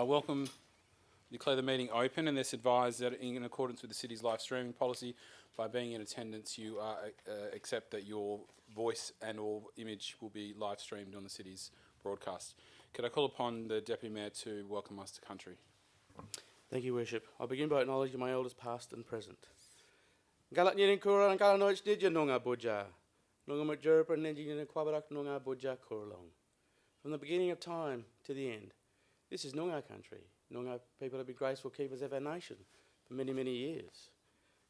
Welcome. Declare the meeting open, and this advised that in accordance with the city's live streaming policy, by being in attendance, you accept that your voice and or image will be live streamed on the city's broadcast. Could I call upon the Deputy Mayor to welcome us to country? Thank you, Worship. I'll begin by acknowledging my elders past and present. Galat nyirin kura and galanoich didya nonga boja. Nonga majurpa nendyin kwabarak nonga boja kurlong. From the beginning of time to the end, this is Noongar country. Noongar people have been graceful keepers of our nation for many, many years.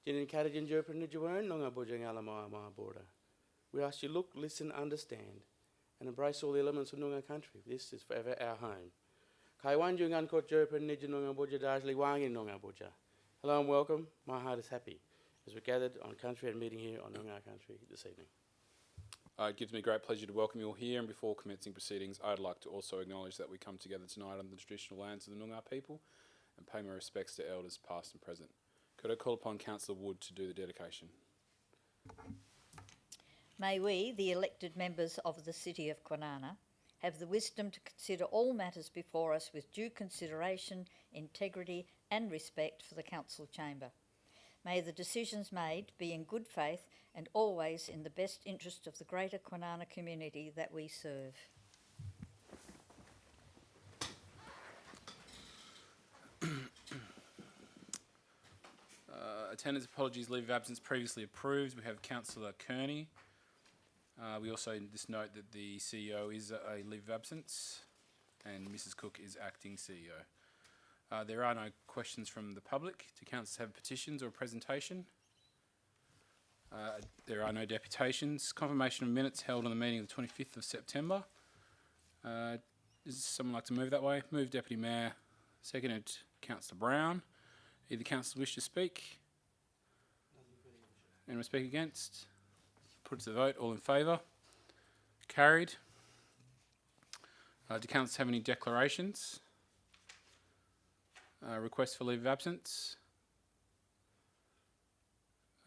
Jinin Kadajin Jurpa Nijuern Noongar boja ngalamaya border. We ask you look, listen, understand, and embrace all the elements of Noongar country. This is forever our home. Kaiwanju Ngankot Jurpa Niju Noongar boja Darjli Wangin Noongar boja. Hello and welcome. My heart is happy as we're gathered on country and meeting here on Noongar country this evening. It gives me great pleasure to welcome you all here, and before commencing proceedings, I'd like to also acknowledge that we come together tonight on the traditional lands of the Noongar people and pay my respects to elders past and present. Could I call upon Councillor Wood to do the dedication? May we, the elected members of the City of Kwinana, have the wisdom to consider all matters before us with due consideration, integrity and respect for the Council Chamber. May the decisions made be in good faith and always in the best interest of the greater Kwinana community that we serve. Attendance, apologies, leave of absence previously approved. We have Councillor Kearney. We also just note that the CEO is a leave of absence and Mrs Cook is acting CEO. There are no questions from the public. Do councillors have petitions or presentation? There are no deputations. Confirmation of minutes held on the meeting of the 25th of September. Does someone like to move that way? Move, Deputy Mayor. Seconded, Councillor Brown. Either councillor wish to speak? Anyone speak against? Put it to the vote. All in favour? Carried. Do councillors have any declarations? Request for leave of absence.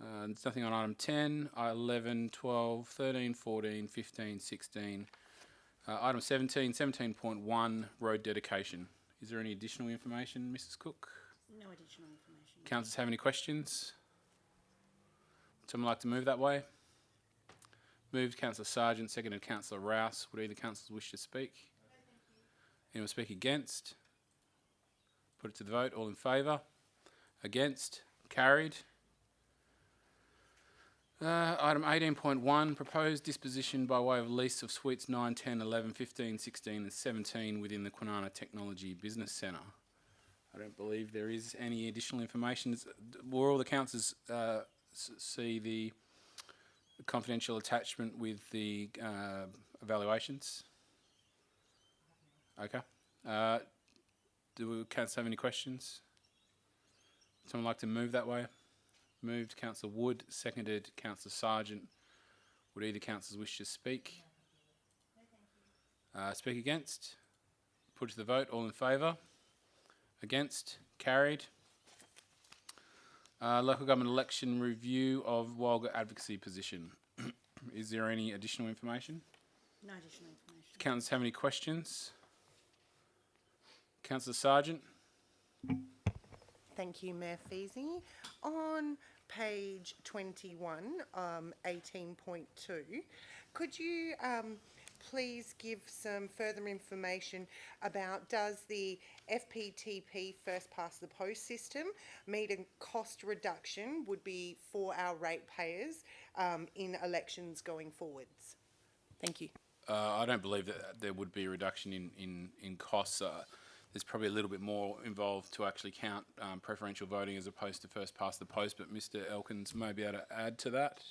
There's nothing on item 10, 11, 12, 13, 14, 15, 16. Item 17, 17.1, road dedication. Is there any additional information, Mrs Cook? No additional information. Councillors have any questions? Someone like to move that way? Moved, Councillor Sargent, seconded Councillor Rouse. Would either councillors wish to speak? Anyone speak against? Put it to the vote. All in favour? Against? Carried. Item 18.1, proposed disposition by way of lease of suites 9, 10, 11, 15, 16 and 17 within the Kwinana Technology Business Centre. I don't believe there is any additional information. Will all the councillors see the confidential attachment with the evaluations? Okay. Do councillors have any questions? Someone like to move that way? Moved, Councillor Wood. Seconded, Councillor Sargent. Would either councillors wish to speak? Speak against? Put to the vote. All in favour? Against? Carried. Local government election review of Walga advocacy position. Is there any additional information? No additional information. Councillors have any questions? Councillor Sargent. Thank you, Mayor Feasy. On page 21, 18.2, could you please give some further information about does the FPTP first past the post system mean a cost reduction would be for our ratepayers in elections going forwards? Thank you. I don't believe that there would be a reduction in costs. There's probably a little bit more involved to actually count preferential voting as opposed to first past the post, but Mr Elkins may be able to add to that.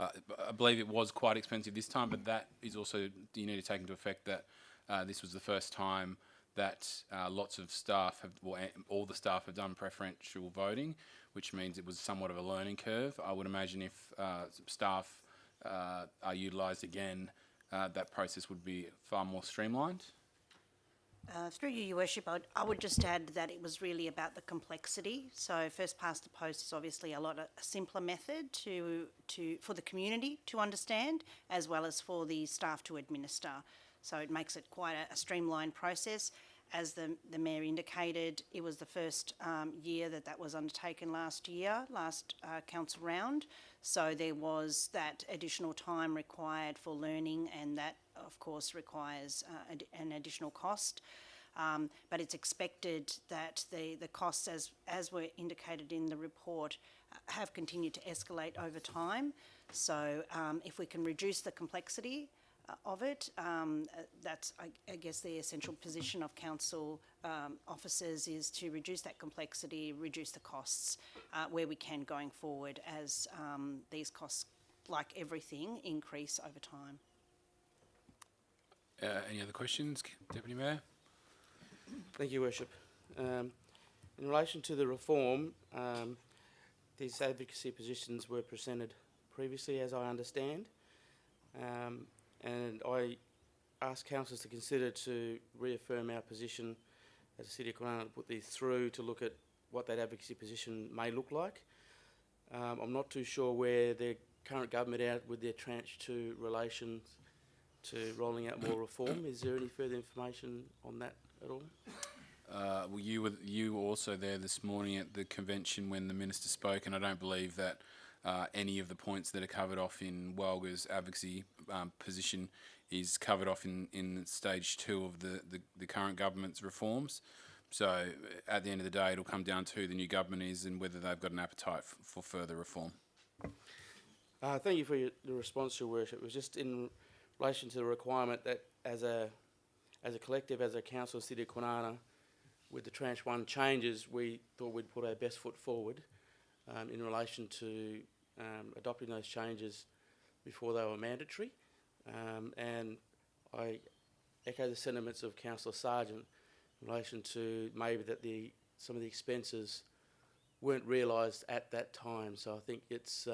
I believe it was quite expensive this time, but that is also, you need to take into effect that this was the first time that lots of staff have, well, all the staff have done preferential voting, which means it was somewhat of a learning curve. I would imagine if staff are utilised again, that process would be far more streamlined. Through you, Your Worship, I would just add that it was really about the complexity. So first past the post is obviously a simpler method for the community to understand, as well as for the staff to administer. So it makes it quite a streamlined process. As the Mayor indicated, it was the first year that was undertaken last council round. So there was that additional time required for learning, and that, of course, requires an additional cost. But it's expected that the costs, as were indicated in the report, have continued to escalate over time. So if we can reduce the complexity of it, that's, I guess, the essential position of council officers, is to reduce that complexity, reduce the costs where we can going forward, as these costs, like everything, increase over time. Any other questions, Deputy Mayor? Thank you, Worship. In relation to the reform, these advocacy positions were presented previously, as I understand, and I ask councillors to consider to reaffirm our position as a City of Kwinana, to put these through to look at what that advocacy position may look like. I'm not too sure where the current government are with their tranche 2 relations to rolling out more reform. Is there any further information on that at all? Well, you were also there this morning at the convention when the Minister spoke, and I don't believe that any of the points that are covered off in Walga's advocacy position is covered off in stage 2 of the current government's reforms. So at the end of the day, it'll come down to who the new government is and whether they've got an appetite for further reform. Thank you for the response, Your Worship. It was just in relation to the requirement that as a collective, as a council of City of Kwinana, with the tranche 1 changes, we thought we'd put our best foot forward in relation to adopting those changes before they were mandatory. And I echo the sentiments of Councillor Sargent in relation to maybe that some of the expenses weren't realised at that time. So I think it's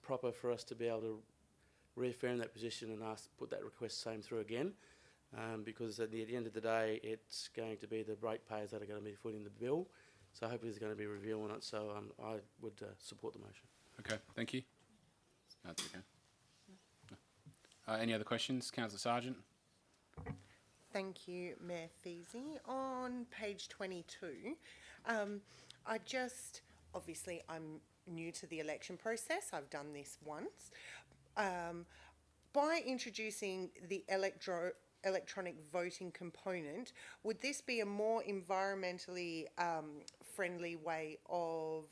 proper for us to be able to reaffirm that position and put that request same through again, because at the end of the day, it's going to be the ratepayers that are going to be footing the bill. So hopefully there's going to be a review on it. So I would support the motion. Okay, thank you. That's okay. Any other questions, Councillor Sargent? Thank you, Mayor Feasy. On page 22, obviously I'm new to the election process. I've done this once. By introducing the electronic voting component, would this be a more environmentally friendly way of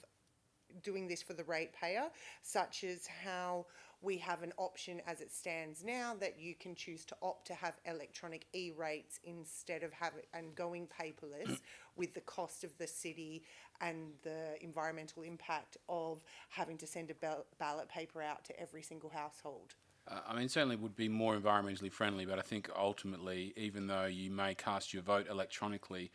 doing this for the ratepayer, such as how we have an option as it stands now that you can choose to opt to have electronic e-rates instead of going paperless, with the cost of the city and the environmental impact of having to send a ballot paper out to every single household? I mean, certainly would be more environmentally friendly, but I think ultimately, even though you may cast your vote electronically,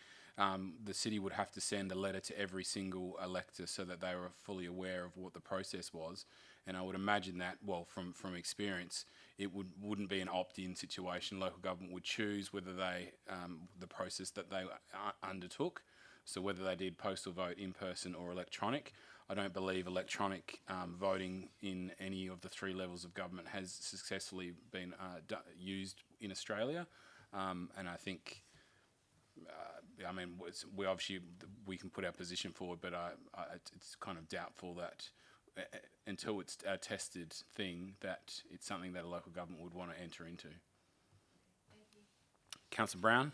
the city would have to send a letter to every single elector so that they were fully aware of what the process was. And I would imagine that, well, from experience, it wouldn't be an opt-in situation. Local government would choose whether they, the process that they undertook, so whether they did postal vote in person or electronic. I don't believe electronic voting in any of the 3 levels of government has successfully been used in Australia, and I think, I mean, we can put our position forward, but it's kind of doubtful that until it's a tested thing, that it's something that a local government would want to enter into. Thank you. Councillor Brown.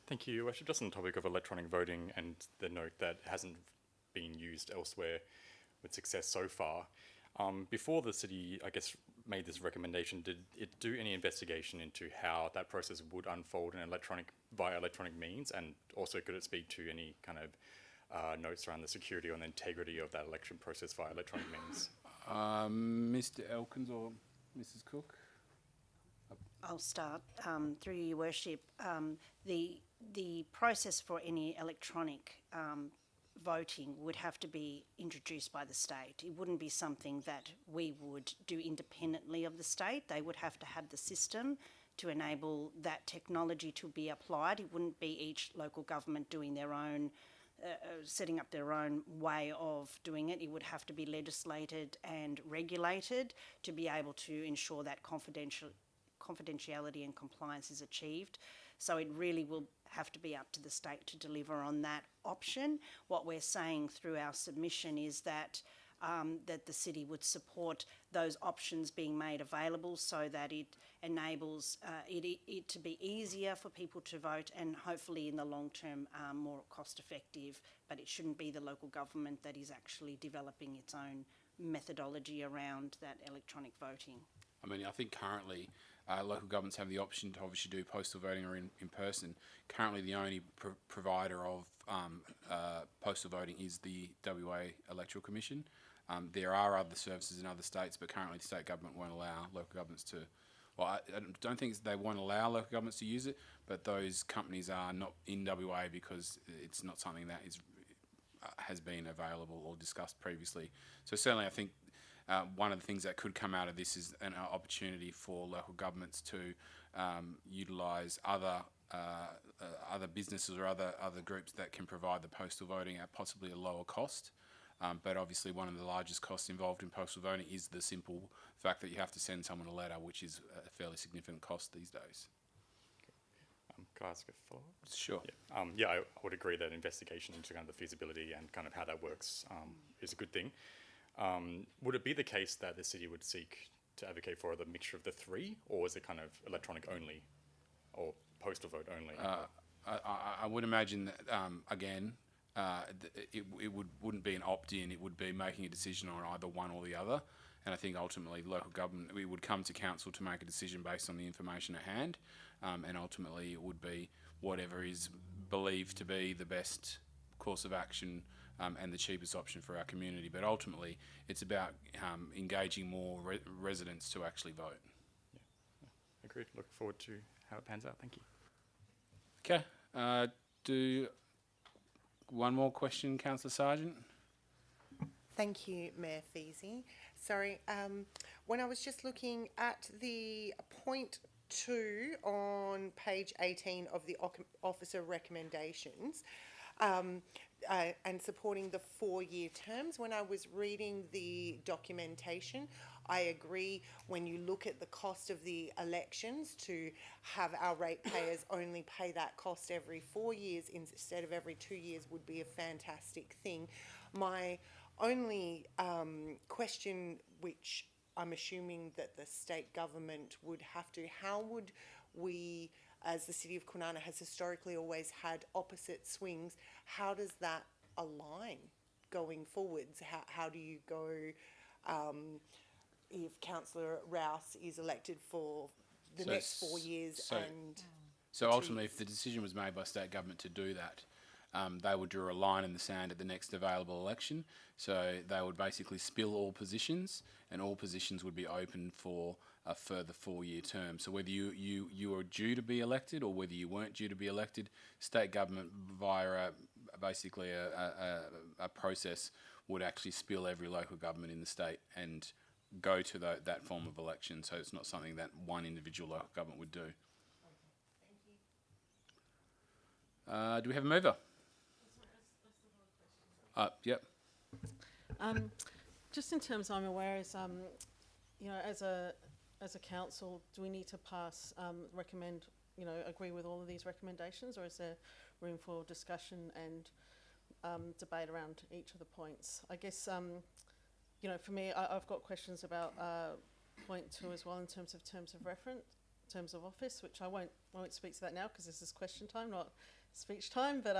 Thank you, Your Worship. Just on the topic of electronic voting and the note that hasn't been used elsewhere with success so far. Before the city, I guess, made this recommendation, did it do any investigation into how that process would unfold via electronic means? And also, could it speak to any kind of notes around the security and the integrity of that election process via electronic means? Mr. Elkins or Mrs. Cook? I'll start. Through Your Worship, the process for any electronic voting would have to be introduced by the state. It wouldn't be something that we would do independently of the state. They would have to have the system to enable that technology to be applied. It wouldn't be each local government doing their own setting up their own way of doing it. It would have to be legislated and regulated to be able to ensure that confidentiality and compliance is achieved. So it really will have to be up to the state to deliver on that option. What we're saying through our submission is that that the city would support those options being made available so that it enables it to be easier for people to vote and hopefully in the long term more cost effective, but it shouldn't be the local government that is actually developing its own methodology around that electronic voting. I mean, I think currently local governments have the option to obviously do postal voting or in person. Currently, the only provider of postal voting is the WA Electoral Commission. There are other services in other states, but currently the state government won't allow local governments to. Well, I don't think they won't allow local governments to use it, but those companies are not in WA because it's not something that has been available or discussed previously. So certainly, I think one of the things that could come out of this is an opportunity for local governments to utilise other businesses or other groups that can provide the postal voting at possibly a lower cost. But obviously one of the largest costs involved in postal voting is the simple fact that you have to send someone a letter, which is a fairly significant cost these days. Can I ask a follow-up? Sure. Yeah, I would agree that investigation into kind of the feasibility and kind of how that works is a good thing. Would it be the case that the city would seek to advocate for the mixture of the three, or is it kind of electronic only or postal vote only? I would imagine that, again, it wouldn't be an opt-in, it would be making a decision on either one or the other. And I think ultimately local government, we would come to council to make a decision based on the information at hand. And ultimately it would be whatever is believed to be the best course of action and the cheapest option for our community. But ultimately it's about engaging more residents to actually vote. Agreed. Look forward to how it pans out. Thank you. Okay. Do one more question, Councillor Sargent. Thank you, Mayor Feasy. Sorry, when I was just looking at the point 2 on page 18 of the officer recommendations, and supporting the 4-year terms, when I was reading the documentation, I agree when you look at the cost of the elections to have our ratepayers only pay that cost every 4 years instead of every 2 years would be a fantastic thing. My only question, which I'm assuming that the state government would have to, how would we, as the City of Kwinana has historically always had opposite swings, how does that align going forwards? How do you go if Councillor Rouse is elected for the next 4 years So ultimately, if the decision was made by state government to do that, they would draw a line in the sand at the next available election. So they would basically spill all positions, and all positions would be open for a further 4-year term. So whether you were due to be elected or whether you weren't due to be elected, state government via basically a process would actually spill every local government in the state and go to that form of election. So it's not something that one individual local government would do. Do we have a mover? Yep. Just in terms I'm aware is, you know, as a council, do we need to pass, recommend, you know, agree with all of these recommendations, or is there room for discussion and debate around each of the points? I guess, you know, for me, I've got questions about point 2 as well in terms of reference, terms of office, which I won't speak to that now because this is question time, not speech time. But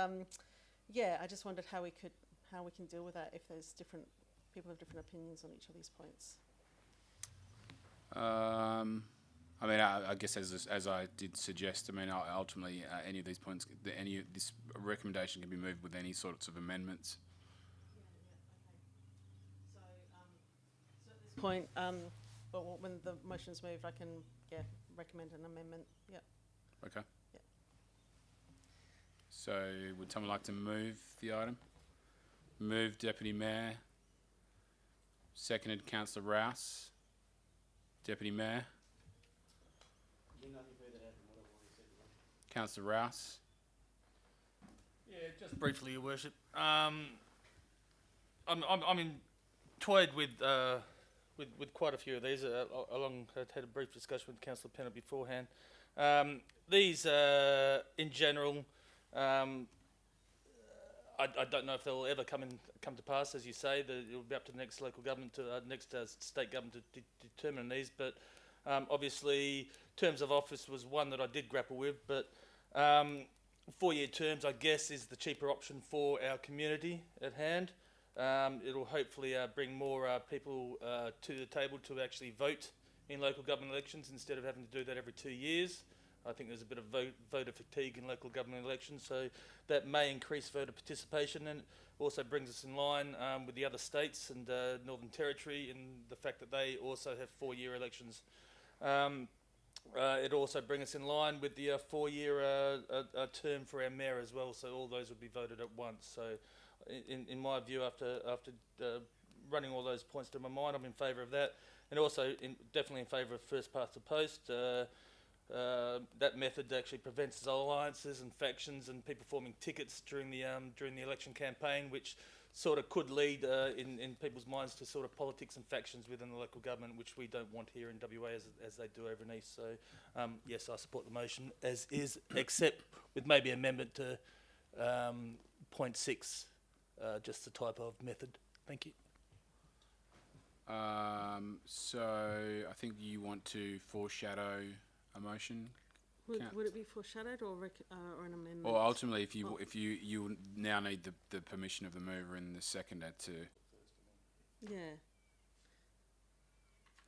yeah, I just wondered how we can deal with that if there's different people have different opinions on each of these points. I mean, I guess as I did suggest, I mean, ultimately any of these points, this recommendation can be moved with any sorts of amendments. So at this point, but when the motion's moved, I can recommend an amendment. Yeah. Okay. Yeah. So would someone like to move the item? Move Deputy Mayor. Seconded Councillor Rouse. Deputy Mayor. Councillor Rouse. Yeah, Yeah, just briefly, Your Worship. I'm toyed with quite a few of these. I had a brief discussion with Councillor Pennant beforehand. These, in general, I don't know if they'll ever come to pass, as you say. It'll be up to the next local government, to next state government to determine these. But obviously, terms of office was one that I did grapple with. But 4-year terms, I guess, is the cheaper option for our community at hand. It'll hopefully bring more people to the table to actually vote in local government elections instead of having to do that every 2 years. I think there's a bit of voter fatigue in local government elections, so that may increase voter participation, and also brings us in line with the other states and Northern Territory in the fact that they also have 4-year elections. It also brings us in line with the 4-year term for our mayor as well, so all those would be voted at once. So in my view, after running all those points to my mind, I'm in favour of that, and also definitely in favour of first past the post. That method actually prevents alliances and factions and people forming tickets during the election campaign, which sort of could lead in people's minds to sort of politics and factions within the local government, which we don't want here in WA as they do over in East. So yes, I support the motion as is, except with maybe amendment to point 6, just the type of method. Thank you. So I think you want to foreshadow a motion. Would it be foreshadowed or an amendment? Or ultimately, if you now need the permission of the mover and the seconder to.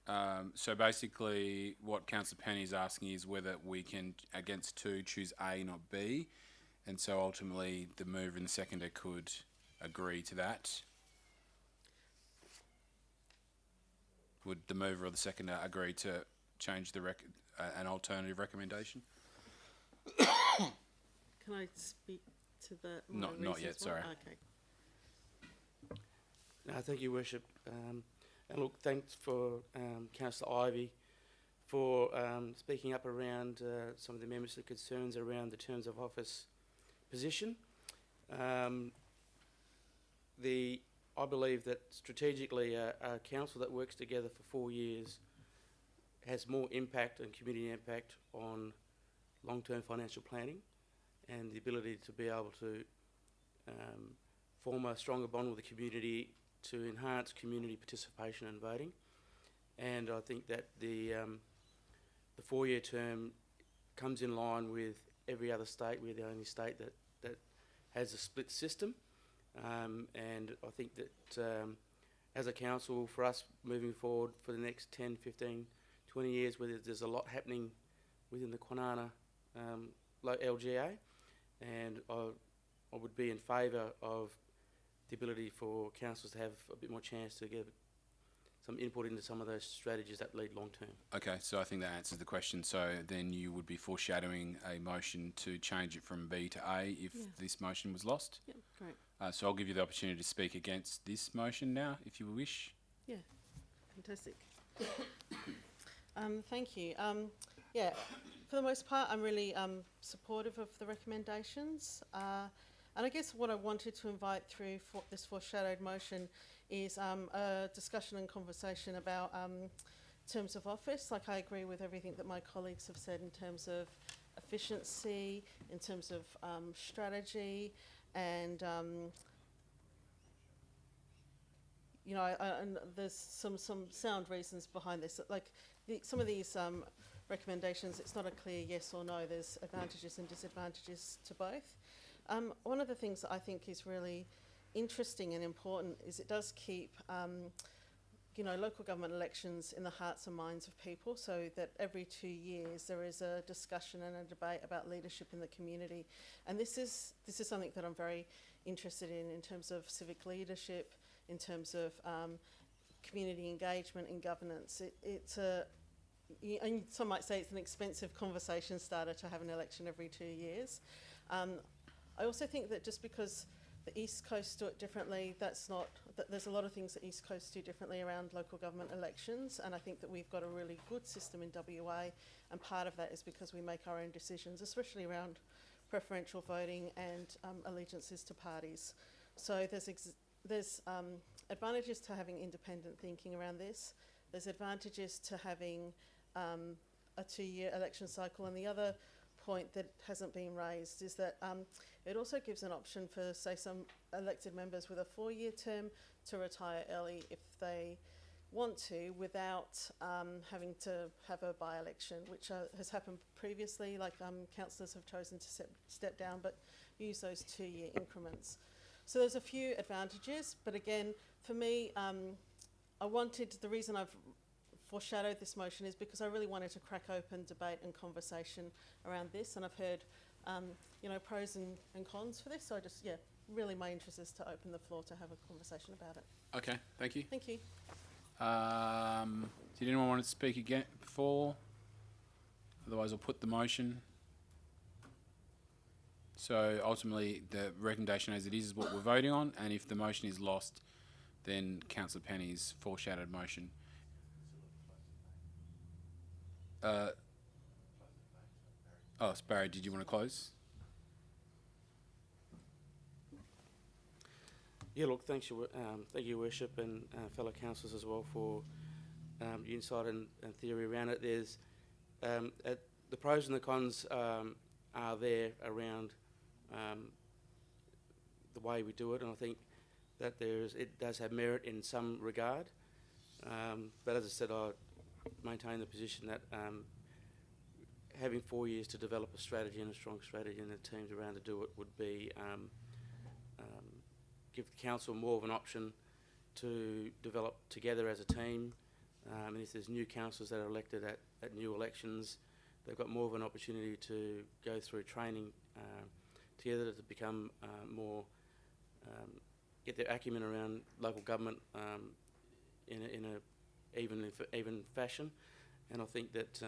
Yeah. So basically, what Councillor Penny is asking is whether we can, against 2, choose A, not B, and so ultimately the mover and the seconder could agree to that. Would the mover or the seconder agree to change the an alternative recommendation? Can I speak to that? Not yet, sorry. Okay. No, thank you, Worship. And look, thanks for Councillor Ivey for speaking up around some of the members' concerns around the terms of office position. I believe that strategically a council that works together for 4 years has more impact and community impact on long-term financial planning and the ability to be able to form a stronger bond with the community to enhance community participation and voting. And I think that the 4-year term comes in line with every other state. We're the only state that has a split system. And I think that as a council, for us moving forward for the next 10, 15, 20 years, where there's a lot happening within the Kwinana LGA, and I would be in favour of the ability for councils to have a bit more chance to give some input into some of those strategies that lead long term. Okay, so I think that answers the question. So then you would be foreshadowing a motion to change it from B to A if this motion was lost. Yeah, great. So I'll give you the opportunity to speak against this motion now, if you wish. Yeah, fantastic. Thank you. Yeah, for the most part, I'm really supportive of the recommendations. And I guess what I wanted to invite through this foreshadowed motion is a discussion and conversation about terms of office. Like, I agree with everything that my colleagues have said in terms of efficiency, in terms of strategy, and you know, and there's some sound reasons behind this. Like some of these recommendations, it's not a clear yes or no. There's advantages and disadvantages to both. One of the things that I think is really interesting and important is it does keep you know, local government elections in the hearts and minds of people, so that every 2 years there is a discussion and a debate about leadership in the community. And this is something that I'm very interested in terms of civic leadership, in terms of community engagement in governance. It's and some might say it's an expensive conversation starter to have an election every 2 years. I also think that just because the East Coast do it differently, there's a lot of things that East Coast do differently around local government elections, and I think that we've got a really good system in WA, and part of that is because we make our own decisions, especially around preferential voting and allegiances to parties. So there's advantages to having independent thinking around this. There's advantages to having a 2-year election cycle, and the other point that hasn't been raised is that it also gives an option for, say, some elected members with a 4-year term to retire early if they want to, without having to have a by-election, which has happened previously. Like councillors have chosen to step down but use those 2-year increments. So there's a few advantages, but again, for me, the reason I've foreshadowed this motion is because I really wanted to crack open debate and conversation around this, and I've heard, pros and cons for this. So really my interest is to open the floor to have a conversation about it. Okay, thank you. Thank you. Did anyone want to speak again before? Otherwise, I'll put the motion. So ultimately, the recommendation as it is what we're voting on, and if the motion is lost, then Councillor Penny's foreshadowed motion. Barry, did you want to close? Yeah, look, thank you, Your Worship, and fellow councillors as well for your insight and theory around it. There's the pros and the cons are there around the way we do it, and I think that it does have merit in some regard. But as I said, I maintain the position that having 4 years to develop a strategy and a strong strategy and the teams around to do it would be give the council more of an option to develop together as a team. And if there's new councillors that are elected at new elections, they've got more of an opportunity to go through training together to become more, get their acumen around local government in a even fashion. And I think that,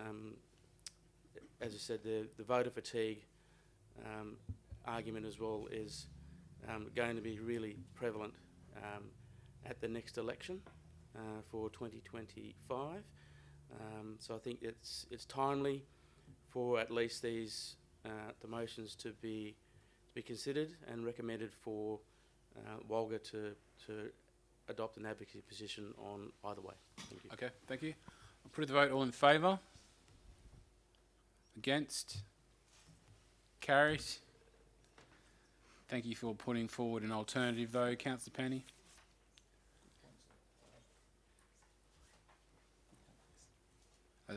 as I said, the voter fatigue argument as well is going to be really prevalent at the next election for 2025. So I think it's timely for at least these the motions to be considered and recommended for Walga to adopt an advocacy position on either way. Thank you. Okay, thank you. I'll put it to the vote. All in favour? Against? Carried. Thank you for putting forward an alternative, though, Councillor Penny.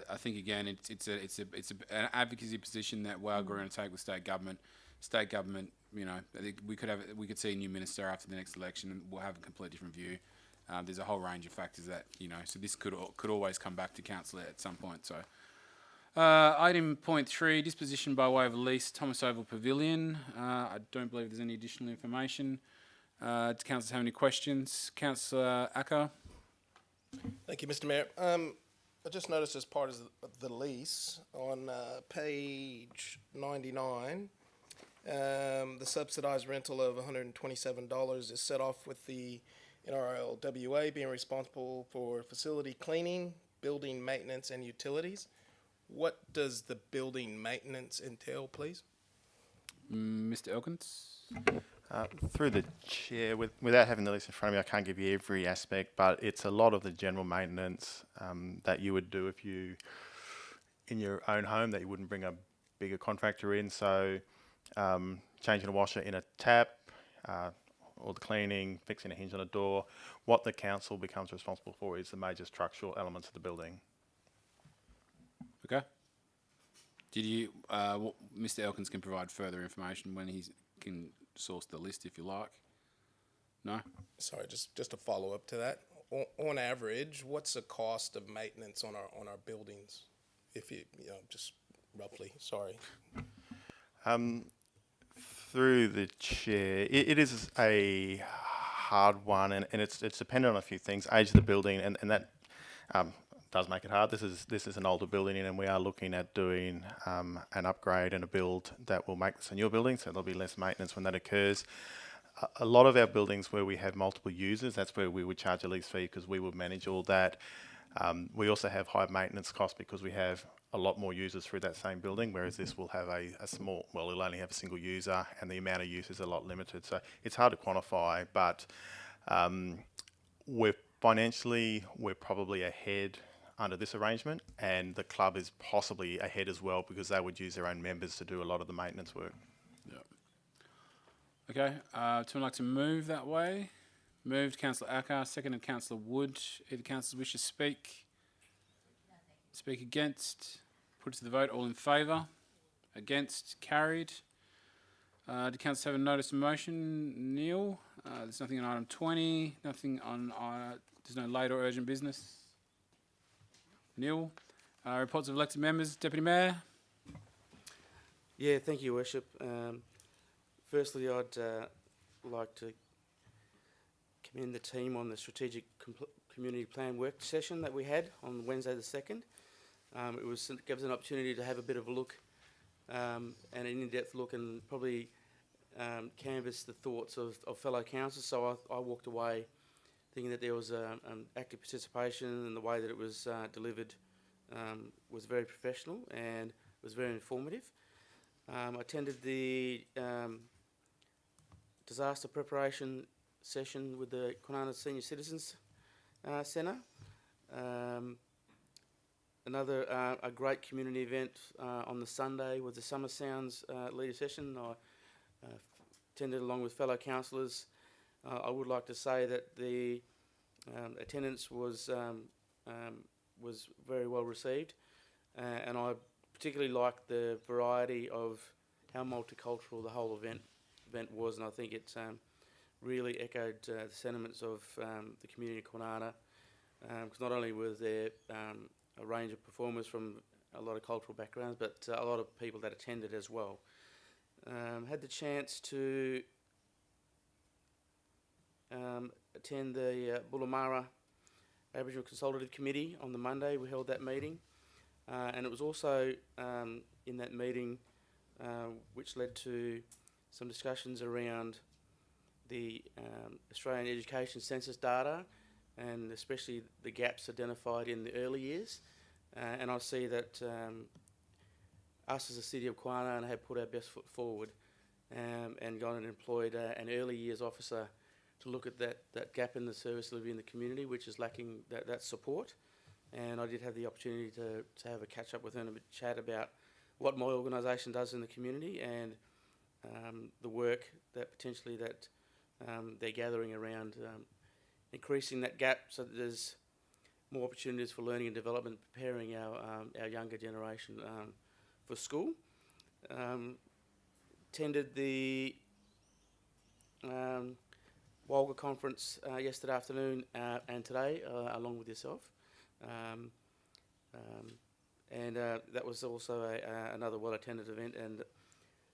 I think again, it's an advocacy position that we're going to take with state government. State government, I think we could see a new minister after the next election, and we'll have a completely different view. There's a whole range of factors that so this could always come back to council at some point. So. Item point 3, disposition by way of a lease, Thomas Oval Pavilion. I don't believe there's any additional information. Do councillors have any questions? Councillor Acker? Thank you, Mr. Mayor. I just noticed as part of the lease on page 99, the subsidised rental of $127 is set off with the NRLWA being responsible for facility cleaning, building maintenance and utilities. What does the building maintenance entail, please? Mr. Elkins? Through the chair, without having the list in front of me, I can't give you every aspect, but it's a lot of the general maintenance that you would do if you, in your own home, that you wouldn't bring a bigger contractor in. So changing a washer in a tap, or the cleaning, fixing a hinge on a door. What the council becomes responsible for is the major structural elements of the building. Okay. Did you, Mr. Elkins can provide further information when he can source the list if you like. No? Sorry, just a follow up to that. On average, what's the cost of maintenance on our buildings? If you just roughly, sorry. Through the chair, it is a hard one, and it's dependent on a few things. Age of the building, and that does make it hard. This is an older building, and we are looking at doing an upgrade and a build that will make this a newer building, so there'll be less maintenance when that occurs. A lot of our buildings where we have multiple users, that's where we would charge a lease fee because we would manage all that. We also have high maintenance costs because we have a lot more users through that same building, whereas this will have a small, well, it'll only have a single user, and the amount of use is a lot limited. So it's hard to quantify, but we're probably ahead under this arrangement, and the club is possibly ahead as well because they would use their own members to do a lot of the maintenance work. Okay, someone like to move that way? Moved, Councillor Acker, seconded Councillor Wood. Either councillors wish to speak? Speak against? Put it to the vote. All in favour? Against? Carried. Do councillors have a notice of motion? Neil? There's nothing on item 20. Nothing on. There's no late or urgent business. Neil? Reports of elected members. Deputy Mayor? Yeah, thank you, Worship. Firstly, I'd like to commend the team on the strategic community plan work session that we had on Wednesday the 2nd. It gave us an opportunity to have a bit of a look and an in-depth look and probably canvass the thoughts of fellow councillors. So I walked away thinking that there was active participation, and the way that it was delivered was very professional and was very informative. I attended the disaster preparation session with the Kwinana Senior Citizens Centre. Another a great community event on the Sunday was the Summer Sounds leader session. I attended along with fellow councillors. I would like to say that the attendance was very well received, and I particularly liked the variety of how multicultural the whole event was, and I think it really echoed the sentiments of the community of Kwinana, because not only was there a range of performers from a lot of cultural backgrounds, but a lot of people that attended as well. Had the chance to attend the Bullamara Aboriginal Consultative Committee on the Monday. We held that meeting, and it was also in that meeting which led to some discussions around the Australian Education Census data, and especially the gaps identified in the early years. And I see that us as a City of Kwinana have put our best foot forward and gone and employed an early years officer to look at that gap in the service delivery in the community, which is lacking that support. And I did have the opportunity to have a catch up with her and a chat about what my organisation does in the community and the work that potentially that they're gathering around increasing that gap so that there's more opportunities for learning and development, preparing our younger generation for school. Attended the Walga conference yesterday afternoon and today, along with yourself. And that was also another well-attended event, and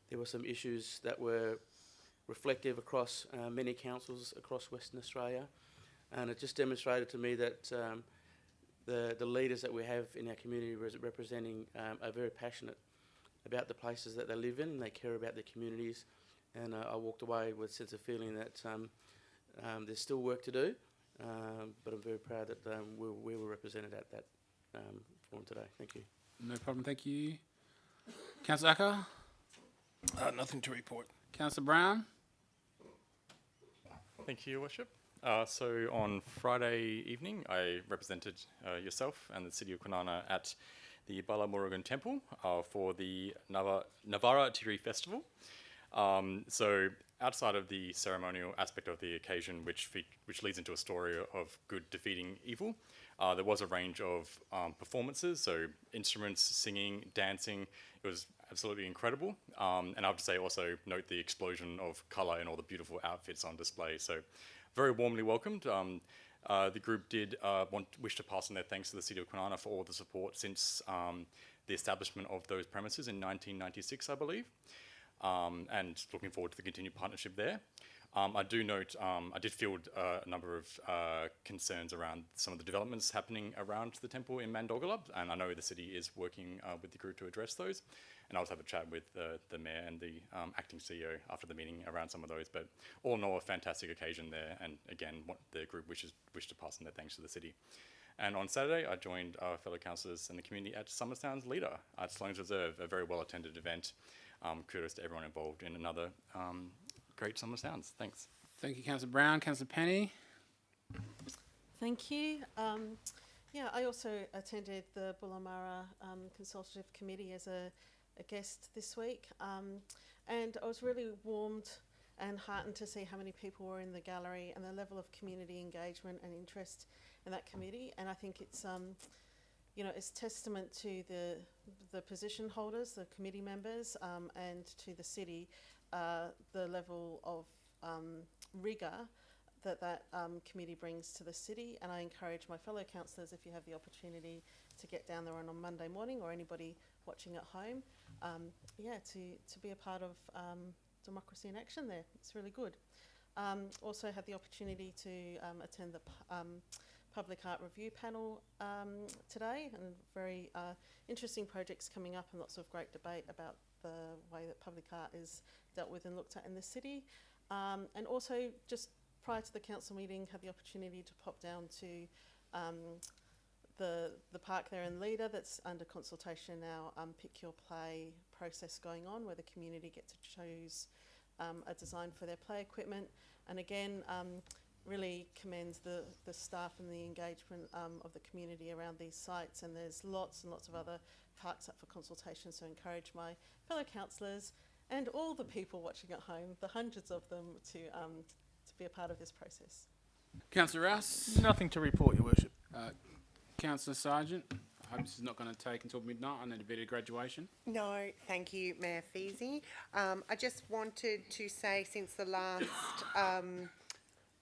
there were some issues that were reflective across many councils across Western Australia, and it just demonstrated to me that the leaders that we have in our community representing are very passionate about the places that they live in, and they care about their communities. And I walked away with a sense of feeling that there's still work to do, but I'm very proud that we were represented at that forum today. Thank you. No problem, thank you. Councillor Acker? Nothing to report. Councillor Brown? Thank you, Your Worship. So on Friday evening, I represented yourself and the City of Kwinana at the Balamurugan Temple for the Navara Tiri Festival. So outside of the ceremonial aspect of the occasion, which leads into a story of good defeating evil, there was a range of performances, so instruments, singing, dancing. It was absolutely incredible. And I have to say also note the explosion of colour and all the beautiful outfits on display. So very warmly welcomed. The group did wish to pass on their thanks to the City of Kwinana for all the support since the establishment of those premises in 1996, I believe. And looking forward to the continued partnership there. I do note, I did field a number of concerns around some of the developments happening around the temple in Mandorgalub, and I know the city is working with the group to address those. And I'll have a chat with the mayor and the acting CEO after the meeting around some of those. But all in all, a fantastic occasion there, and again, what the group wish to pass on their thanks to the city. And on Saturday, I joined our fellow councillors and the community at Summer Sounds Leader at Sloane's Reserve, a very well attended event. Kudos to everyone involved in another great Summer Sounds. Thanks. Thank you, Councillor Brown. Councillor Penny. Thank you. Yeah, I also attended the Bullamara Consultative Committee as a guest this week, and I was really warmed and heartened to see how many people were in the gallery and the level of community engagement and interest in that committee. And I think it's you know, it's testament to the position holders, the committee members, and to the city, the level of rigour that committee brings to the city. And I encourage my fellow councillors, if you have the opportunity to get down there on a Monday morning, or anybody watching at home, yeah, to be a part of Democracy in Action there. It's really good. Also had the opportunity to attend the Public Art Review panel today, and very interesting projects coming up, and lots of great debate about the way that public art is dealt with and looked at in the city. And also, just prior to the council meeting, had the opportunity to pop down to the park there in Leader that's under consultation now, Pick Your Play process going on, where the community get to choose a design for their play equipment. And again, really commends the staff and the engagement of the community around these sites. And there's lots and lots of other parks up for consultation, so encourage my fellow councillors and all the people watching at home, the hundreds of them, to be a part of this process. Councillor Rouse. Nothing to report, Your Worship. Councillor Sargent. I hope this is not going to take until midnight. I need a bit of graduation. No, thank you, Mayor Feasy. I just wanted to say, since the last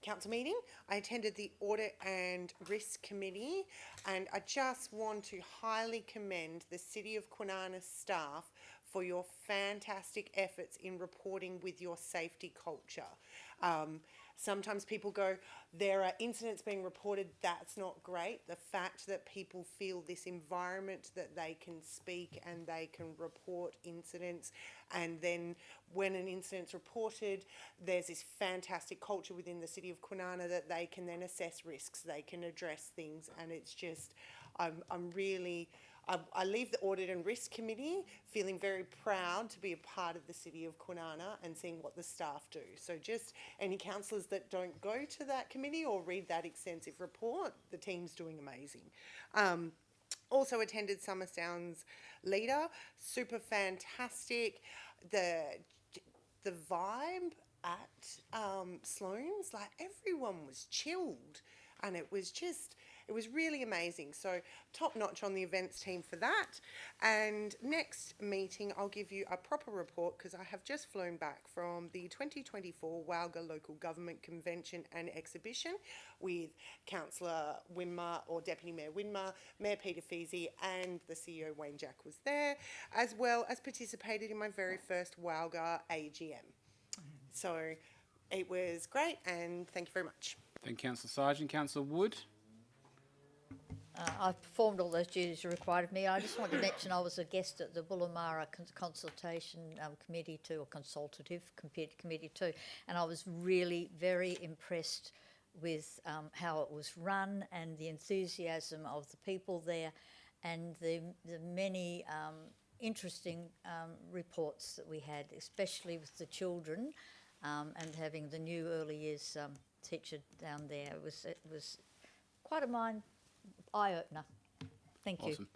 council meeting, I attended the Audit and Risk Committee, and I just want to highly commend the City of Kwinana staff for your fantastic efforts in reporting with your safety culture. Sometimes people go, there are incidents being reported, that's not great. The fact that people feel this environment that they can speak and they can report incidents, and then when an incident's reported, there's this fantastic culture within the City of Kwinana that they can then assess risks, they can address things, and it's just, I leave the Audit and Risk Committee feeling very proud to be a part of the City of Kwinana and seeing what the staff do. So just any councillors that don't go to that committee or read that extensive report, the team's doing amazing. Also attended Summer Sounds Leader, super fantastic. The vibe at Sloane's, like everyone was chilled, and it was really amazing. So top notch on the events team for that. And next meeting, I'll give you a proper report, because I have just flown back from the 2024 Walga Local Government Convention and Exhibition with Councillor Winmar, or Deputy Mayor Winmar, Mayor Peter Feasy, and the CEO Wayne Jack was there, as well as participated in my very first Walga AGM. So it was great, and thank you very much. Thank you, Councillor Sargent. Councillor Wood. I've performed all those duties required of me. I just want to mention I was a guest at the Bullamara Consultation Committee too, or Consultative Committee too, and I was really very impressed with how it was run and the enthusiasm of the people there, and the many interesting reports that we had, especially with the children, and having the new early years teacher down there. It was quite a eye-opener. Thank you. Awesome.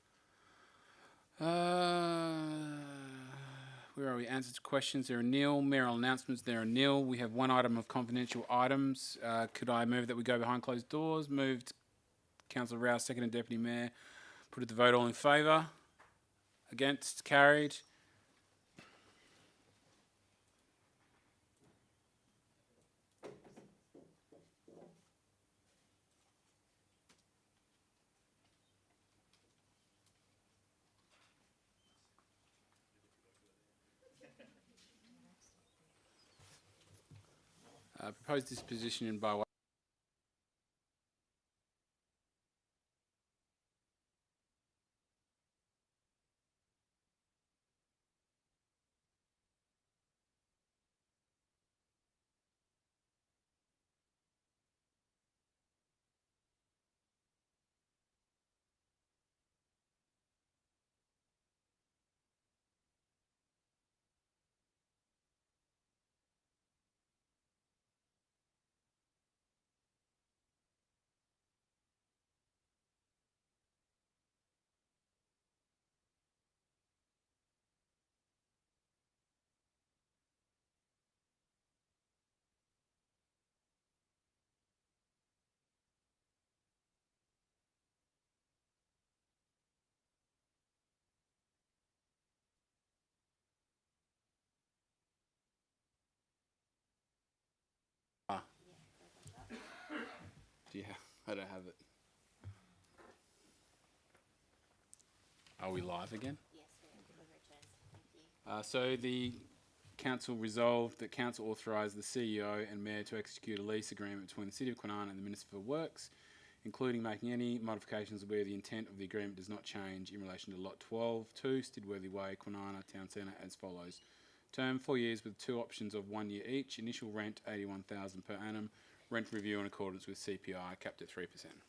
Where are we? Answers to questions. There are nil. Mayoral announcements. There are nil. We have one item of confidential items. Could I move that we go behind closed doors? Moved. Councillor Rouse, second, and Deputy Mayor. Put it to vote. All in favour? Against? Carried. Proposed disposition by way Yeah, I don't have it. Are we live again? Yes, we're returned. Thank you. So the council resolved that council authorise the CEO and mayor to execute a lease agreement between the City of Kwinana and the Minister for Works, including making any modifications where the intent of the agreement does not change in relation to Lot 12, 2, Stidworthy Way, Kwinana Town Centre as follows. Term 4 years with 2 options of 1 year each. Initial rent $81,000 per annum. Rent review in accordance with CPI capped at 3%.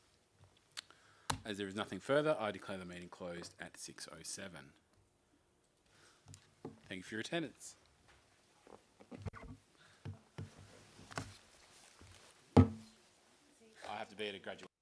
As there is nothing further, I declare the meeting closed at 6:07. Thank you for your attendance. I have to be at a graduation.